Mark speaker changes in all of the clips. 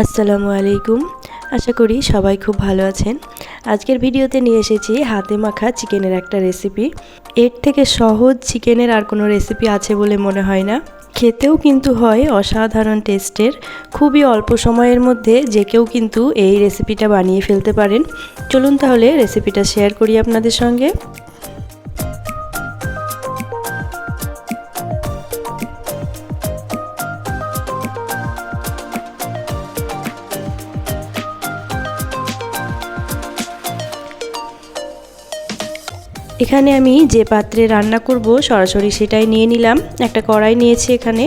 Speaker 1: আসসালামু আলাইকুম। আশা করি সবাই খুব ভালো আছেন। আজকের ভিডিওতে নিয়ে এসেছি হাতে মাখা চিকেনের একটা রেসিপি। এর থেকে সহজ চিকেনের আর কোনো রেসিপি আছে বলে মনে হয় না। খেতেও কিন্তু হয় অসাধারণ টেস্টের। খুবই অল্প সময়ের মধ্যে যে কেউ কিন্তু এই রেসিপিটা বানিয়ে ফেলতে পারেন। চলুন তাহলে রেসিপিটা শেয়ার করি আপনাদের সঙ্গে। এখানে আমি যে পাত্রে রান্না করব সরাসরি সেটাই নিয়ে নিলাম। একটা কড়াই নিয়েছি, এখানে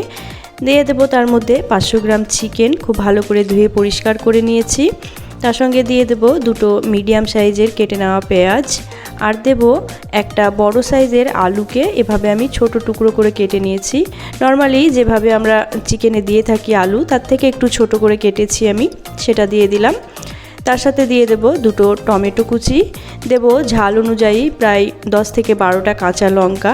Speaker 1: দিয়ে দেবো তার মধ্যে 500 গ্রাম চিকেন খুব ভালো করে ধুয়ে পরিষ্কার করে নিয়েছি। তার সঙ্গে দিয়ে দেবো দুটো মিডিয়াম সাইজের কেটে নেওয়া পেঁয়াজ, আর দেব একটা বড় সাইজের আলুকে এভাবে আমি ছোট টুকরো করে কেটে নিয়েছি। নর্মালি যেভাবে আমরা চিকেনে দিয়ে থাকি আলু, তার থেকে একটু ছোট করে কেটেছি আমি, সেটা দিয়ে দিলাম। তার সাথে দিয়ে দেব দুটো টমেটো কুচি, দেব ঝাল অনুযায়ী প্রায় 10 থেকে 12টা কাঁচা লঙ্কা,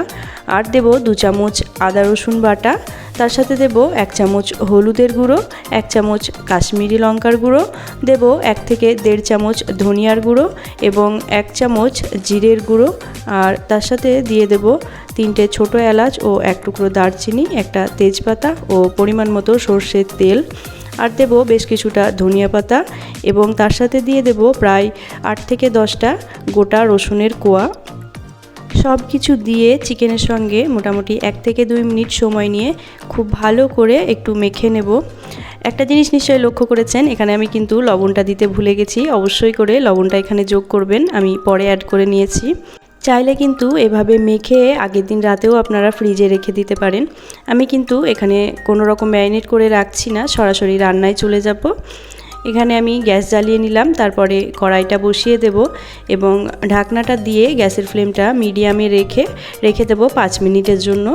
Speaker 1: আর দেব 2 চামচ আদা রসুন বাটা। তার সাথে দেব 1 চামচ হলুদের গুঁড়ো, 1 চামচ কাশ্মীরি লঙ্কার গুঁড়ো, দেব 1 থেকে 1.5 চামচ ধনিয়ার গুঁড়ো এবং 1 চামচ জিরের গুঁড়ো, আর তার সাথে দিয়ে দেব 3টে ছোটো এলাচ ও 1 টুকরো দারচিনি, একটা তেজপাতা ও পরিমাণ মতো সর্ষের তেল, আর দেব বেশ কিছুটা ধনিয়া পাতা এবং তার সাথে দিয়ে দেব প্রায় 8 থেকে 10টা গোটা রসুনের কোয়া। সব কিছু দিয়ে চিকেনের সঙ্গে মোটামুটি 1 থেকে 2 মিনিট সময় নিয়ে খুব ভালো করে একটু মেখে নেব। একটা জিনিস নিশ্চয়ই লক্ষ্য করেছেন, এখানে আমি কিন্তু লবণটা দিতে ভুলে গেছি। অবশ্যই করে লবণটা এখানে যোগ করবেন, আমি পরে অ্যাড করে নিয়েছি। চাইলে কিন্তু এভাবে মেখে আগের দিন রাতেও আপনারা ফ্রিজে রেখে দিতে পারেন। আমি কিন্তু এখানে কোনো রকম ম্যারিনেট করে রাখছি না, সরাসরি রান্নায় চলে যাব। এখানে আমি গ্যাস জ্বালিয়ে নিলাম, তারপরে কড়াইটা বসিয়ে দেব এবং ঢাকনাটা দিয়ে গ্যাসের ফ্লেমটা মিডিয়ামে রেখে দেব 5 মিনিটের জন্য।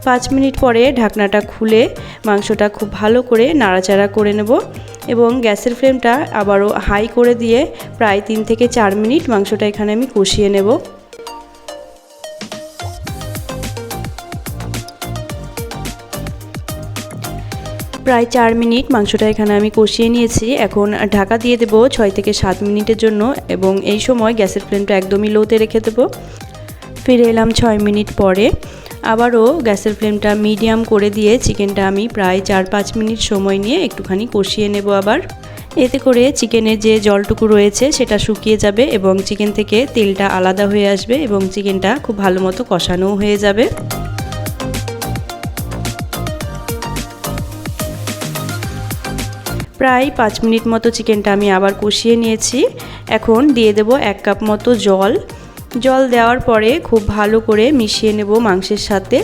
Speaker 1: 5 মিনিট পরে ঢাকনাটা খুলে মাংসটা খুব ভালো করে নাড়াচাড়া করে নেব এবং গ্যাসের ফ্লেমটা আবারও হাই করে দিয়ে প্রায় 3 থেকে 4 মিনিট মাংসটা এখানে আমি কষিয়ে নেব। প্রায় 4 মিনিট মাংসটা এখানে আমি কষিয়ে নিয়েছি। এখন ঢাকা দিয়ে দেব 6 থেকে 7 মিনিটের জন্য এবং এই সময় গ্যাসের ফ্লেমটা একদমই লোতে রেখে দেব। ফিরে এলাম 6 মিনিট পরে। আবারও গ্যাসের ফ্লেমটা মিডিয়াম করে দিয়ে চিকেনটা আমি প্রায় 4-5 মিনিট সময় নিয়ে একটুখানি কষিয়ে নেব আবার। এতে করে চিকেনের যে জলটুকু রয়েছে সেটা শুকিয়ে যাবে এবং চিকেন থেকে তেলটা আলাদা হয়ে আসবে এবং চিকেনটা খুব ভালো মতো কষানোও হয়ে যাবে। প্রায় 5 মিনিট মতো চিকেনটা আমি আবার কষিয়ে নিয়েছি। এখন দিয়ে দেব 1 কাপ মতো জল দেওয়ার পরে খুব ভালো করে মিশিয়ে নেব মাংসের সাথে।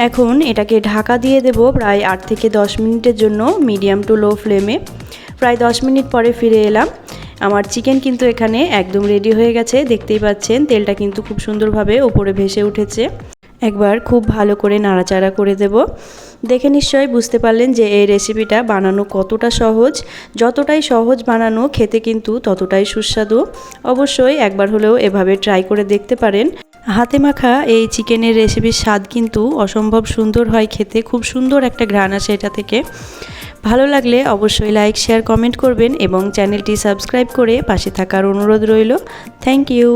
Speaker 1: এখন এটাকে ঢাকা দিয়ে দেব প্রায় 8 থেকে 10 মিনিটের জন্য মিডিয়াম টু লো ফ্লেমে। প্রায় 10 মিনিট পরে ফিরে এলাম। আমার চিকেন কিন্তু এখানে একদম রেডি হয়ে গেছে, দেখতেই পাচ্ছেন তেলটা কিন্তু খুব সুন্দরভাবে উপরে ভেসে উঠেছে। একবার খুব ভালো করে নাড়াচাড়া করে দেব। দেখে নিশ্চয়ই বুঝতে পারলেন যে এই রেসিপিটা বানানো কতটা সহজ। যতটাই সহজ বানানো, খেতে কিন্তু ততটাই সুস্বাদু। অবশ্যই একবার হলেও এভাবে ট্রাই করে দেখতে পারেন। হাতে মাখা এই চিকেনের রেসিপির স্বাদ কিন্তু অসম্ভব সুন্দর হয় খেতে, খুব সুন্দর একটা ঘ্রাণ আসে এটা থেকে। ভালো লাগলে অবশ্যই লাইক, শেয়ার, কমেন্ট করবেন এবং চ্যানেলটি সাবস্ক্রাইব করে পাশে থাকার অনুরোধ রইল। Thank you.